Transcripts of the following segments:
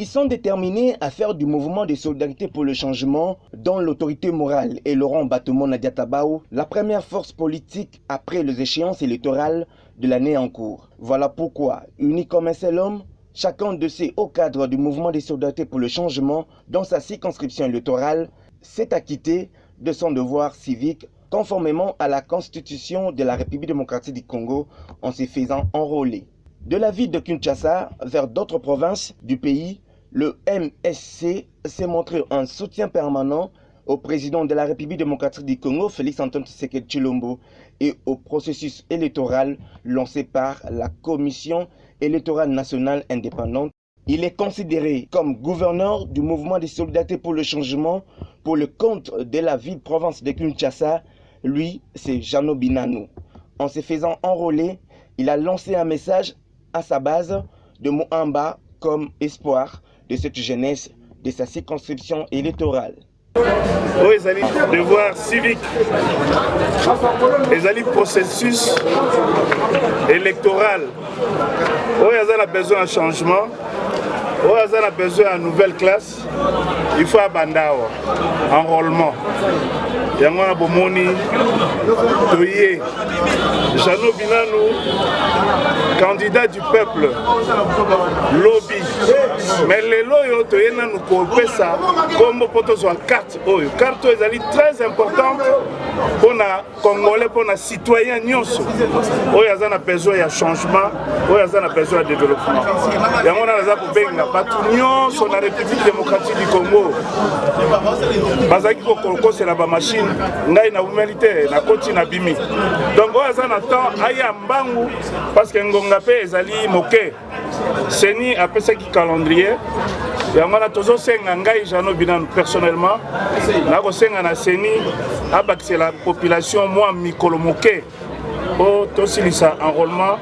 Ils sont déterminés à faire du mouvement de solidarité pour le changement, dont l'autorité morale et Laurent Batomona Diatabao, la première force politique après les échéances électorales de l'année en cours. Voilà pourquoi, unis comme un seul homme, chacun de ces hauts cadres du mouvement de solidarité pour le changement, dans sa circonscription électorale, s'est acquitté de son devoir civique conformément à la Constitution de la République démocratique du Congo en se faisant enrôler. De la ville de Kinshasa vers d'autres provinces du pays, le MSC s'est montré un soutien permanent au président de la République démocratique du Congo, Félix Antoine Tshisekedi Tshilombo, et au processus électoral lancé par la Commission électorale nationale indépendante. Il est considéré comme gouverneur du mouvement de solidarité pour le changement pour le compte de la ville-province de Kinshasa. Lui, c'est Jeannot Binanou. En se faisant enrôler, il a lancé un message à sa base de Moamba comme espoir de cette jeunesse de sa circonscription électorale. Oui, ils allaient devoir civique, ils allaient processus électoral. Oui, ils ont besoin d'un changement. Oui, ils ont besoin d'une nouvelle classe. Il faut abandonner enrôlement. Il y a un bomoni, Toye, Jeannot Binanou, candidat du peuple, lobby. Mais les loyaux, Toye nous coopèrent ça comme pour la carte. La carte est très importante pour les Congolais, pour les citoyens. Il y a besoin de changement, il y a besoin de développement. Il y a besoin sur la République démocratique du Congo. C'est la machine. Ngai na humilité na koti na bimi donc oza na temps aya mbangu parce que ngonga pe ezali moke seni apesa ki calendrier yango na tozo senga ngai Jeannot Binanou personnellement na ko senga na seni abakise la population moi mikolo moke o tosilisa enrôlement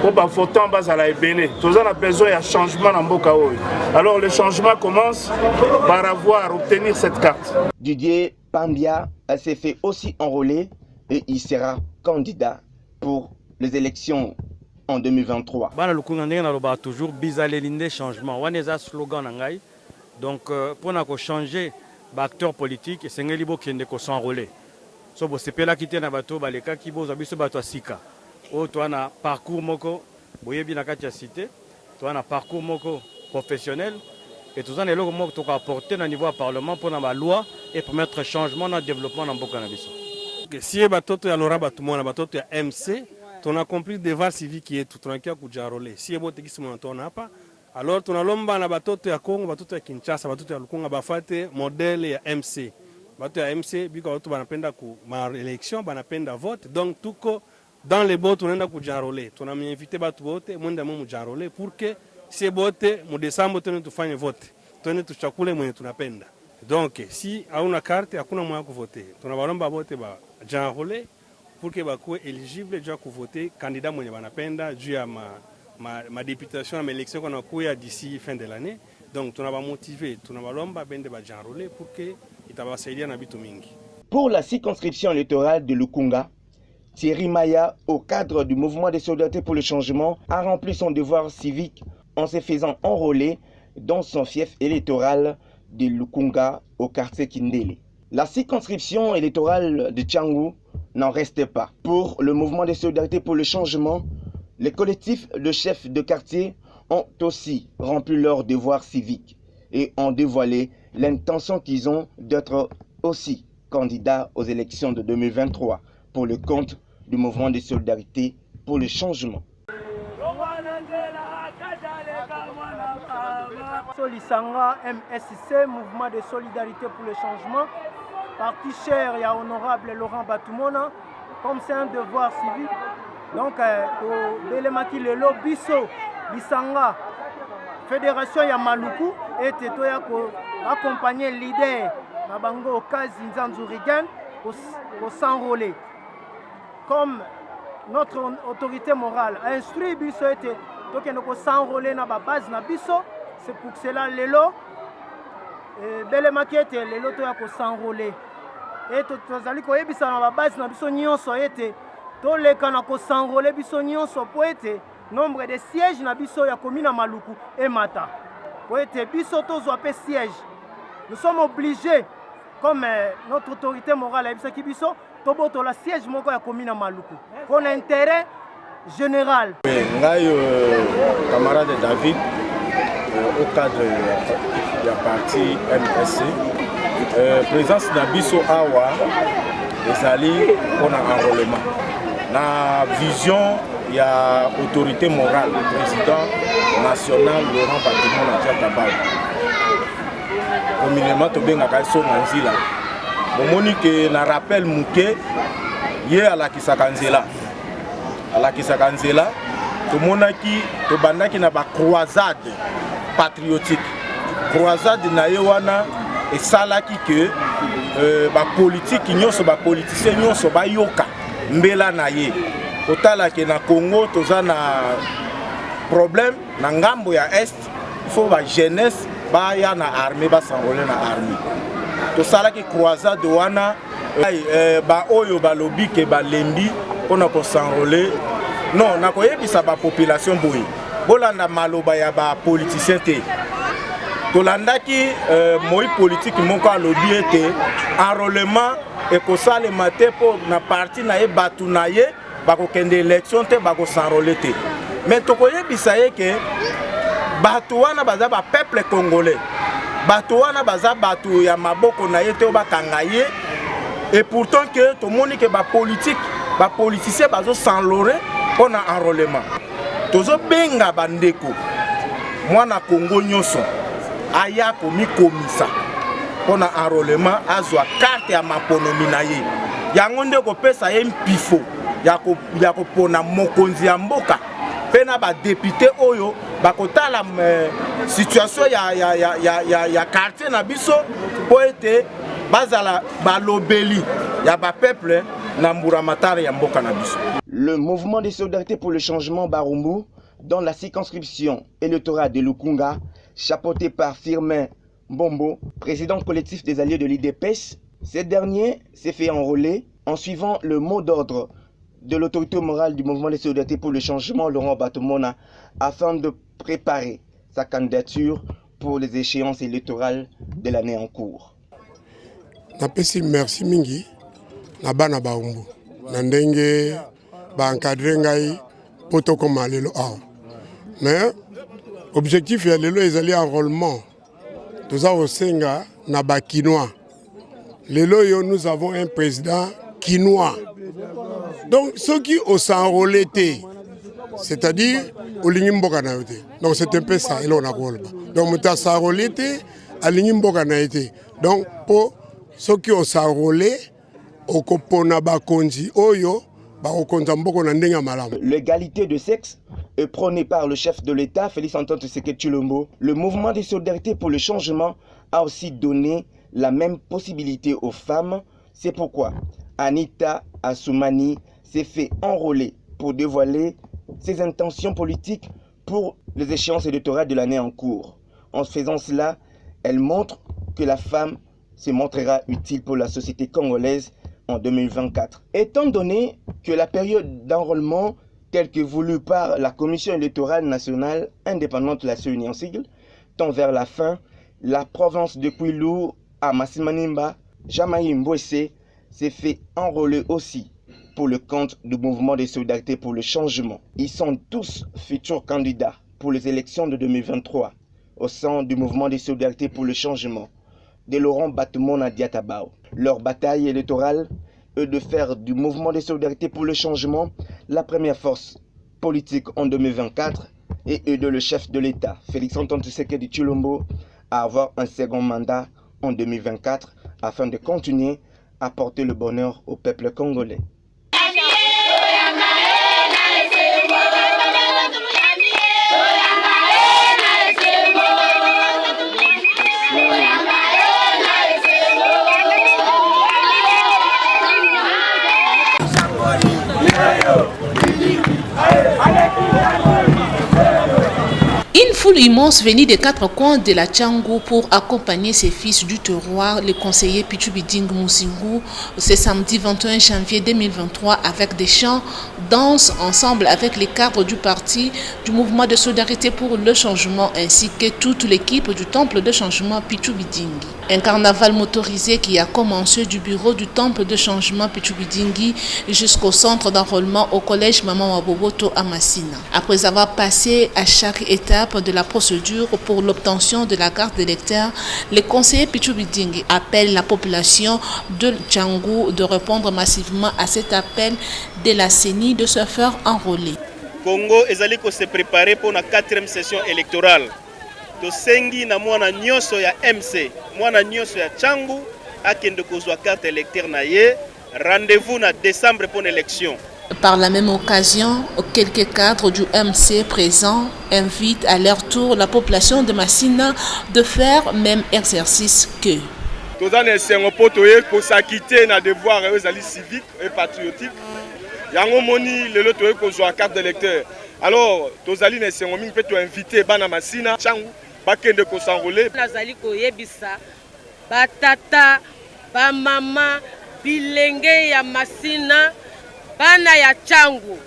pour ba votant bazala ebele toza na besoin ya changement na mboka oyo. Alors le changement commence par obtenir cette carte. Didier Pambia s'est fait aussi enrôler et il sera candidat pour les élections en 2023. Bana lukunga ndenge na loba toujours bizalelinde changement wana eza slogan na ngai donc pour na ko changer ba acteur politique esengeli bo kende ko s'enrôler so bo sepela kite na bato baleka ki bo zabiso bato asika o to na parcours moko boyebi na kati ya cité to na parcours moko professionnel. Et tout ça, nous avons apporté au niveau du Parlement pour la loi et pour mettre changement dans le développement dans le cannabis. Si il y a un MC, on a compris le devoir civique qui est tout tranquille pour enrôler. Si il y a un pas, alors on a l'homme à Congo, à Kinshasa, à Lukunga, à modèle et MC. MC, on a l'élection, on a vote. Donc, tout dans les votes, on a enrôler. On a invité à voter, on a enrôler pour que si bote mu Desemba tufanye vote tuchakule mwenye tunapenda. Donc si hauna carte hakuna mwenye kuvote. Tunabalomba bote ba janrole pour que bakuwe éligible juu kuvote candidat mwenye banapenda juu ya ma députation à l'élection qu'on a kuya d'ici fin de l'année. Donc tunaba motiver, tunabalomba bende ba janrole pour que itabasaidia na bitu mingi. Pour la circonscription électorale de Lukunga, Thierry Maya, au cadre du mouvement de solidarité pour le changement, a rempli son devoir civique en se faisant enrôler dans son fief électoral de Lukunga au quartier Kindele. La circonscription électorale de Tchangou n'en restait pas. Pour le mouvement de solidarité pour le changement, les collectifs de chefs de quartier ont aussi rempli leur devoir civique et ont dévoilé l'intention qu'ils ont d'être aussi candidats aux élections de 2023 pour le compte du mouvement de solidarité pour le changement. Solisanga MSC, mouvement de solidarité pour le changement, parti cher et honorable Laurent Batomona, comme c'est un devoir civique. Donc, au Belemaki Lelo Bisso, Lisanga, Fédération Yamaluku, et Tetoya pour accompagner leader Nabango Okazi Nzanzurigan pour s'enrôler. Comme notre autorité morale a instruit Bisso et donc nous s'enrôler dans la base na Bisso. C'est pour cela que Lelo, Belemaki était Lelo to ya ko s'enrôler. Et tozali ko yebisa na base na biso nyonso ete to leka na ko s'enrôler biso nyonso po ete nombre de sièges na biso ya commune Maluku et Mata. Oui, biso tozwa pe siège. Nous sommes obligés, comme notre autorité morale a dit biso, toboto la siège moko ya commune Maluku. Pour l'intérêt général. Ngai camarade David au cadre de la partie MSC, présence na biso awa ezali on a enrôlement. Na vision il y a autorité morale, président national Laurent Batumona Diatabao. Communément tobengaka so nzila. Bomoni ke na rappel muke ye ala kisakanzela. Ala kisakanzela tomonaki tobandaki na ba croisade patriotique. Croisade na ye wana esalaki ke ba politique nyonso ba politicien nyonso ba yoka mbela na ye. Otala ke na Congo toza na problème na ngambo ya est, il faut ba jeunesse ba ya na armée ba s'enrôler na armée. To sala ki croisade wana ba oyo ba lobby ke ba lembi pona ko s'enrôler. Non, na koyebisa ba population boyi. Bolanda maloba ya ba politicien te. To landaki moi politique moko lobby ete enrôlement et ko sale maté po na parti na e batu na ye bako kende élection te bako s'enrôler te. Mais to koyebisa ye ke batu wana baza ba peuple congolais. Batu wana baza batu ya maboko na ye te bakanga ye. Et pourtant que to moni ke ba politique, ba politicien bazo s'enrôler pour na enrôlement. Tozo benga bandeko. Mwana Congo nyonso aya komi komisa pour na enrôlement azwa carte ya maponomi na ye. Yango nde ko pesa ye mpifo ya ko pona mokonzi ya mboka. Pena ba député oyo bakotala situation ya quartier na biso po ete bazala balobeli ya ba peuple na mburamatari ya mboka na biso. Le mouvement de solidarité pour le changement Barumbu dans la circonscription électorale de Lukunga, chapeauté par Firmin Bombo, président collectif des alliés de l'IDPS, ce dernier s'est fait enrôler en suivant le mot d'ordre de l'autorité morale du mouvement de solidarité pour le changement, Laurent Batumona, afin de préparer sa candidature pour les échéances électorales de l'année en cours. Merci mingi na bana baumbu na ndenge ba encadrer ngai poto koma lelo awa. Mais objectif ya lelo ezali enrôlement. Toza osenga na ba Kinois. Lelo yo nous avons un président Kinois. Donc ceux qui ont s'enrôlé, c'est-à-dire au Lingimboka naïté. Donc c'est un peu ça, et l'on a quoi. Donc nous avons s'enrôlé à Lingimboka naïté. Donc pour ceux qui ont s'enrôlé, au Kopona Bakonji, Oyo, l'égalité de sexe est prônée par le chef de l'État, Félix Antoine Tshisekedi Tshilombo. Le mouvement de solidarité pour le changement a aussi donné la même possibilité aux femmes. C'est pourquoi Anita Assoumani s'est fait enrôler pour dévoiler ses intentions politiques pour les échéances électorales de l'année en cours. En faisant cela, elle montre que la femme se montrera utile pour la société congolaise en 2024. Étant donné que la période d'enrôlement telle que voulue par la Commission électorale nationale indépendante de la CENI en sigle tend vers la fin, la province de Kwilu à Massimanimba, Jamaï Mbwese s'est fait enrôler aussi pour le compte du mouvement de solidarité pour le changement. Ils sont tous futurs candidats pour les élections de 2023 au sein du mouvement de solidarité pour le changement de Laurent Batumona Diatabao. Leur bataille électorale est de faire du mouvement de solidarité pour le changement la première force politique en 2024 et aider le chef de l'État, Félix Antoine Tshisekedi Tshilombo, à avoir un second mandat en 2024 afin de continuer à porter le bonheur au peuple congolais. Une foule immense venu des quatre coins de la Tchangou pour accompagner ses fils du terroir, le conseiller Pichubiding Musingu, ce samedi 21 janvier 2023 avec des chants, danse ensemble avec les cadres du parti, du mouvement de solidarité pour le changement ainsi que toute l'équipe du temple de changement Pichubidingi. Un carnaval motorisé qui a commencé du bureau du temple de changement Pichubidingi jusqu'au centre d'enrôlement au collège Maman Waboboto à Massina. Après avoir passé à chaque étape de la procédure pour l'obtention de la carte d'électeur, les conseillers Pichubidingi appellent la population de Tchangou de répondre massivement à cet appel de la CENI de se faire enrôler. Congo est se préparer pour la 4e session électorale. Tosengi na mwana nyonso ya MC, mwana nyonso ya Tchangou akende kozwa carte électeur na ye, rendez-vous na décembre pour l'élection. Par la même occasion, quelques cadres du MC présents invitent à leur tour la population de Massina de faire même exercice qu'eux. Tozane sengo potoye ko s'acquitter na devoir civique et patriotique. Yango moni lelo toye kozwa carte d'électeur. Alors tozali ne sengo mingi pe to inviter bana Massina Tchangou bakende ko s'enrôler. Nazali ko yebisa batata ba mama bilenge ya Massina bana ya Tchangou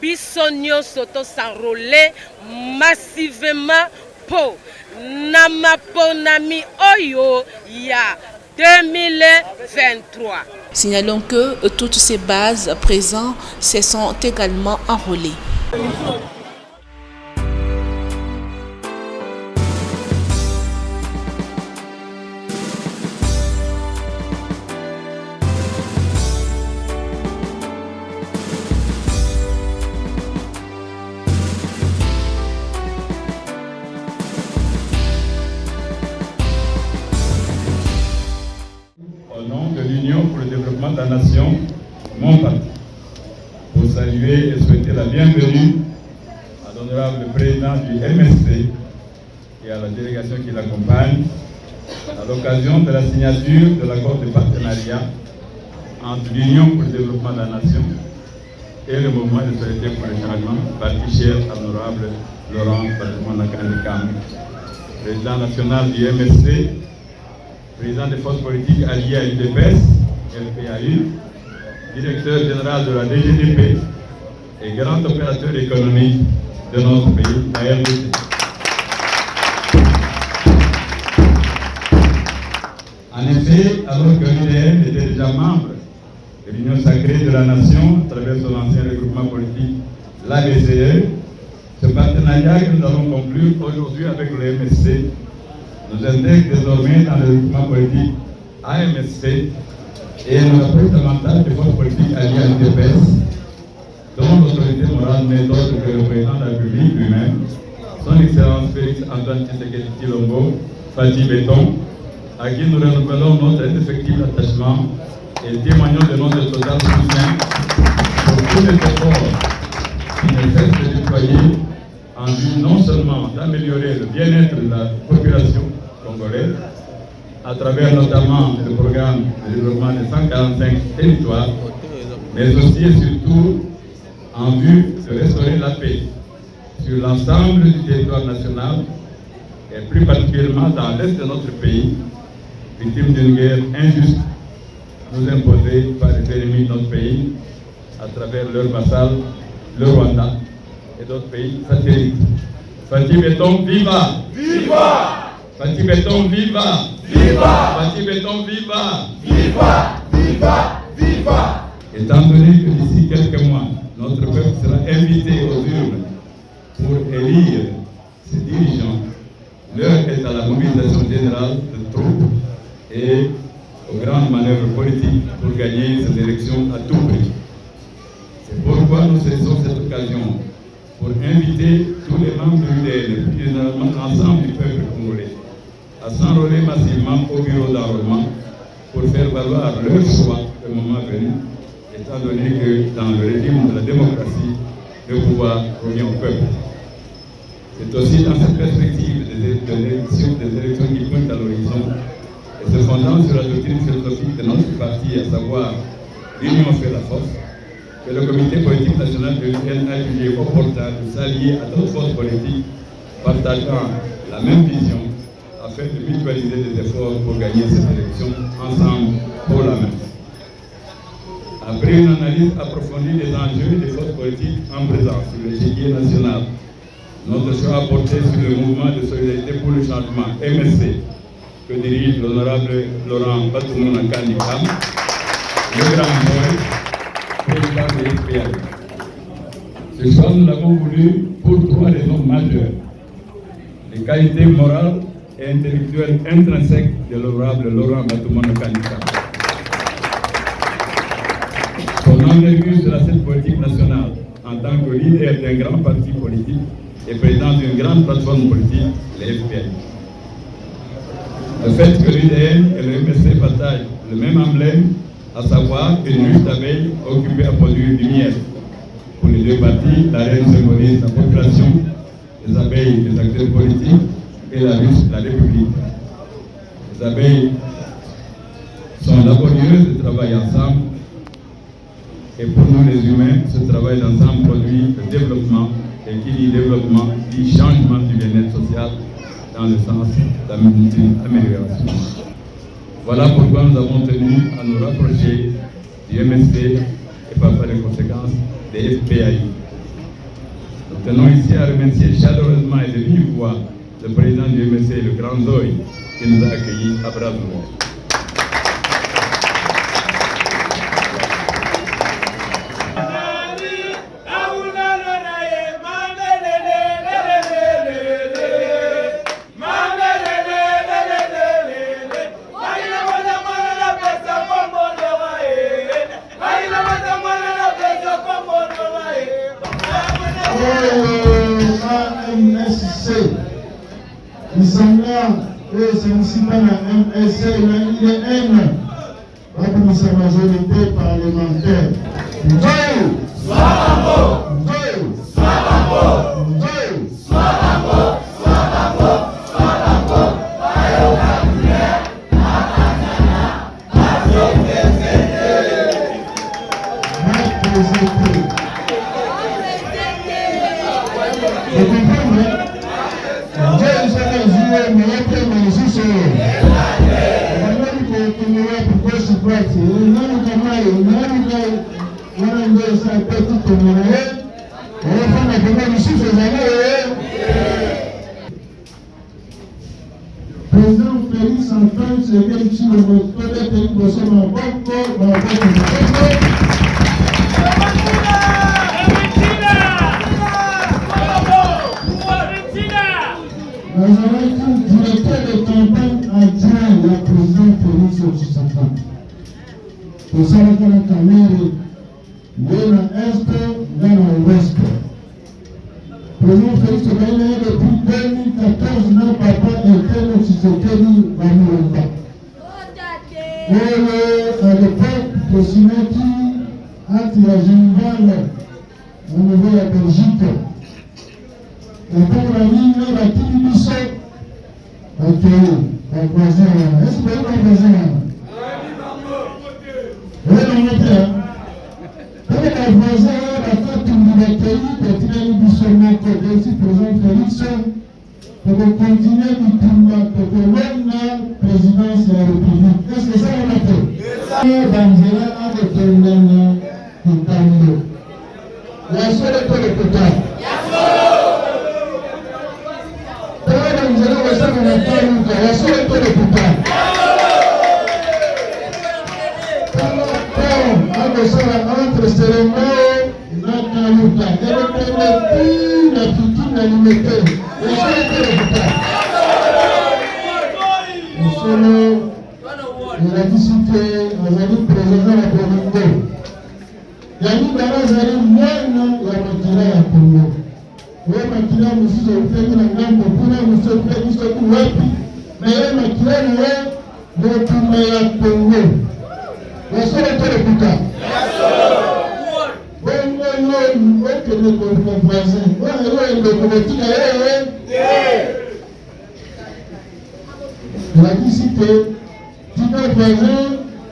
biso nyonso to s'enrôler massivement po na maponami oyo ya 2023. Signalons que toutes ces bases présentes se sont également enrôlées. Au nom de l'Union pour le développement de la nation, mon parti, pour saluer et souhaiter la bienvenue à l'honorable président du MSC et à la délégation qui l'accompagne à l'occasion de la signature de l'accord de partenariat entre l'Union pour le développement de la nation et le mouvement de solidarité pour le changement, parti cher à l'honorable Laurent Batoumana-Kandekam, président national du MSC, président des forces politiques alliées à l'UDPS, LPAU, directeur général de la DGDP et grand opérateur économique de notre pays, la RDC. En effet, alors que l'UDM était déjà membre de l'Union sacrée de la nation à travers son ancien regroupement politique, l'ABCE, ce partenariat que nous allons conclure aujourd'hui avec le MSC nous intègre désormais dans le regroupement politique AMSC et nous rapproche davantage des forces politiques alliées à l'UDPS, dont l'autorité morale n'est autre que le président de la République lui-même, son Excellence Félix Antoine Tshisekedi Tshilombo, Fatih Béton, à qui nous renouvelons notre indéfectible attachement et témoignons de notre total soutien pour tous les efforts qui ne cessent de déployer en vue non seulement d'améliorer le bien-être de la population congolaise, à travers notamment le programme de développement de 145 territoires, mais aussi et surtout en vue de restaurer la paix sur l'ensemble du territoire national et plus particulièrement dans l'est de notre pays, victime d'une guerre injuste nous imposée par les ennemis de notre pays à travers leur vassal, le Rwanda et d'autres pays satellites. Fatih Béton, viva! Viva! Fatih Béton, viva! Viva! Fatih Béton, viva! Viva! Viva! Viva! Étant donné que d'ici quelques mois, notre peuple sera invité aux urnes pour élire ses dirigeants, l'heure est à la mobilisation générale de troupes et aux grandes manœuvres politiques pour gagner ces élections à tout prix. C'est pourquoi nous saisissons cette occasion pour inviter tous les membres de l'UDN et plus généralement l'ensemble du peuple congolais à s'enrôler massivement au bureau d'enrôlement pour faire valoir leur choix le moment venu, étant donné que dans le régime de la démocratie, le pouvoir revient au peuple. C'est aussi dans cette perspective des élections qui pointent à l'horizon et se fondant sur la doctrine philosophique de notre parti, à savoir l'union fait la force, que le comité politique national de l'UDN a jugé opportun de s'allier à d'autres forces politiques partageant la même vision afin de mutualiser les efforts pour gagner cette élection ensemble pour la main. Après une analyse approfondie des enjeux des forces politiques en présence sur l'échiquier national, notre choix a porté sur le mouvement de solidarité pour le changement, MSC, que dirige l'honorable Laurent Batoumona Kandikam, le grand boy, président de l'FPA. Ce choix, nous l'avons voulu pour 3 raisons majeures. Les qualités morales et intellectuelles intrinsèques de l'honorable Laurent Batoumona Kandikam. Son envergure sur la scène politique nationale en tant que leader d'un grand parti politique et président d'une grande plateforme politique, les FPI. Le fait que l'UDN et le MSC partagent le même emblème, à savoir une ruche d'abeilles occupée à produire du miel. Pour les 2 partis, la reine symbolise la population, les abeilles, les acteurs politiques et la ruche, la République. Les abeilles sont laborieuses et travaillent ensemble. Et pour nous les humains, ce travail d'ensemble produit le développement, et qui dit développement dit changement du bien-être social dans le sens d'une amélioration. Voilà pourquoi nous avons tenu à nous rapprocher du MSP et par les conséquences des FPI. Nous tenons ici à remercier chaleureusement et de vive voix le président du MSC, le Grand Zoï, qui nous a accueillis à bras ouverts. Sa majorité parlementaire. Président Félix Antoine, c'est bien sûr le peut-être que nous sommes en bon corps, dans directeur de campagne adjoint la présidente Félix Antoine. Pour ça, la caméra, il y a un dans l'ouest. Président Félix Antoine, depuis 2014, n'a pas été le Tshisekedi Bamouanga. À l'époque, le Sinaki a tiré à Général au niveau de la Belgique. Et pour la ligne, la Tibissot, la voisin, est-ce que vous avez un voisin? Oui, on était. Pour la voisin, la fête de la pays, pour tirer le bissonnet, pour aussi président Félix, pour continuer du tournoi, pour que l'homme présidence de la République. Est-ce que ça on a fait? Banzela a déterminé Kintamilo. La seule école de Kota. La seule école de Kota. Entre cérémonie, Nakaluka, et la future alimentaire. La seule école de Kota. Il a discuté, nous avons présenté la Congo. Il y a une barazarie moine, la Makila ya Congo. Oui, Makila, nous sommes fait une grande populaire, nous sommes fait une seconde wapi. Mais la Makila, nous sommes fait une Congo. La seule école de Kuta. Bon, que nous sommes voisins. Il a discuté. Tika voisin,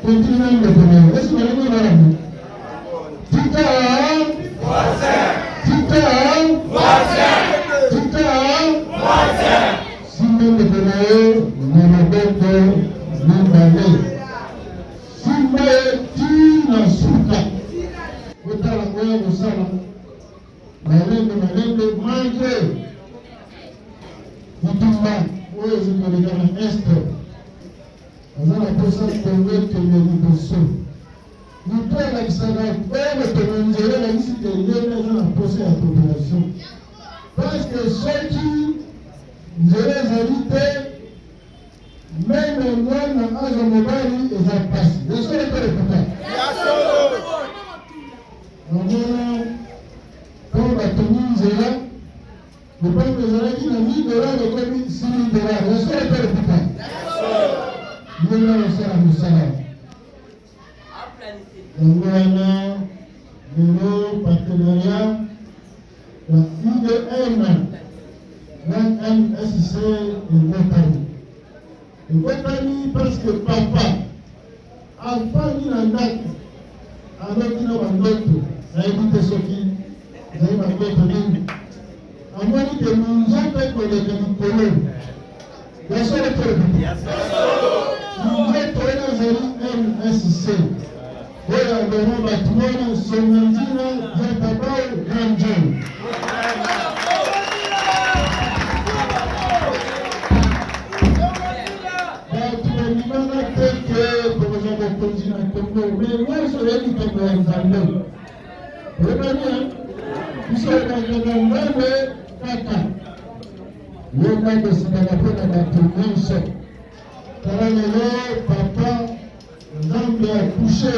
continue de connaître. Est-ce que vous avez dit Tika voisin. Tika voisin. Tika na maboko mibale. Simba eti na suka. Kotala koya kosala. Malende mange. Mutumba oyo zikoleka na este. Aza na posa kongekende liboso. Mutu alakisaka oyo tona nzela nakisi kengene aza na posa ya population. Parce que soki nzela ezali te, meme mwana aza mobali eza pasi. Yasolo te reputa. Namona mpo batongi nzela, lopango ezalaki na $1000 ekomi $6000. Yasolo te reputa. Ndenge osala mosala. Yango wana lelo partenariat la IDM na MSC ekotani parce que papa afandi na ndako aloti na bandoto nayebi te soki ezali bandoto nini amoni ke minzoto ekoleka likolo yasolo te minzoto wana ezali MSC oyo aloma bato wana Songantina Yatabao Ranjel. Bato balimanga teke tokoza bokonzi na Kongo, me nyonso oyebi Kongo ya Nzambe. Oyebani biso ekakaka Nzambe kaka ye ntango esikaka mpo na bato nyonso. Tala lelo papa Nzambe akushe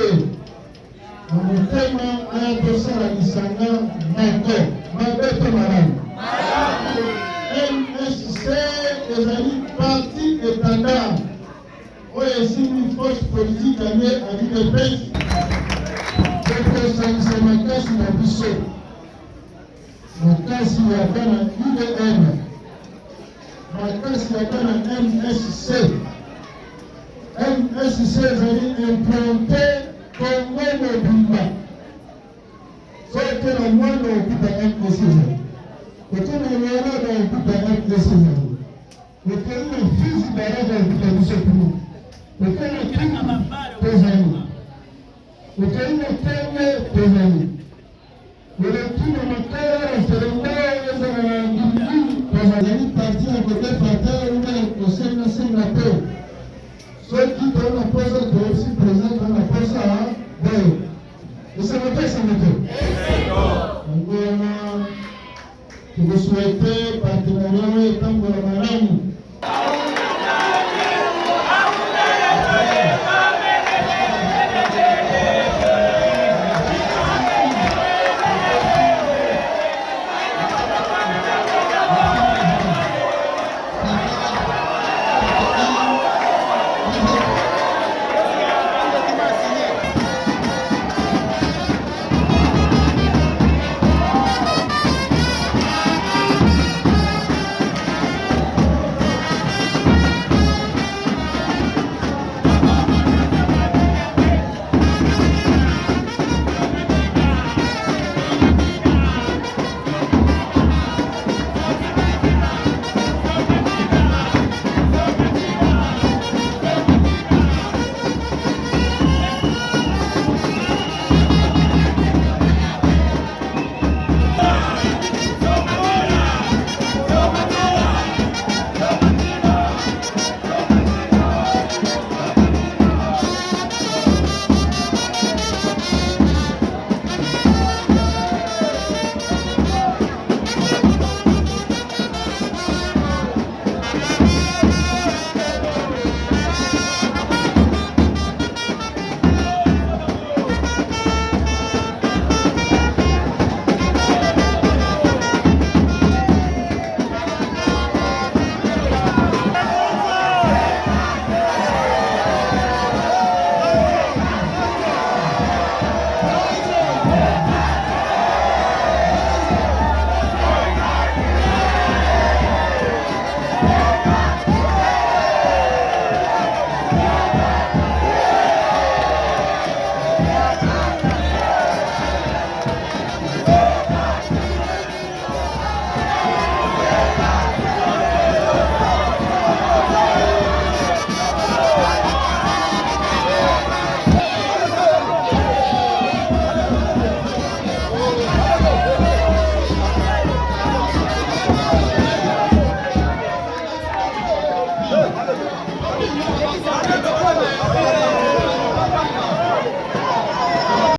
na motema aya tosala lisanga moko mabeto malamu. MSC ezali parti etanda oyo esimbi force politique ane alidepesi ekosalisa makasi na biso makasi yaka na IDM makasi yaka na MSC. MSC ezali implanté Congo mobimba. Soki na mwana okuta MSC ezali. Kote na mwana okuta MSC ezali. Kote na fizi baraza okuta biso kumu. Kote na kima tozali. Kote na tenge tozali. Kote na makara na serenga ezala na ngindi tozali parti ya kote fratele ume kosenga senga to. Ceux qui donnent la poste doivent aussi présenter dans la poste à Béo. Et ça me fait ça me fait. Donc, je vous souhaite partenariat et tant que la madame.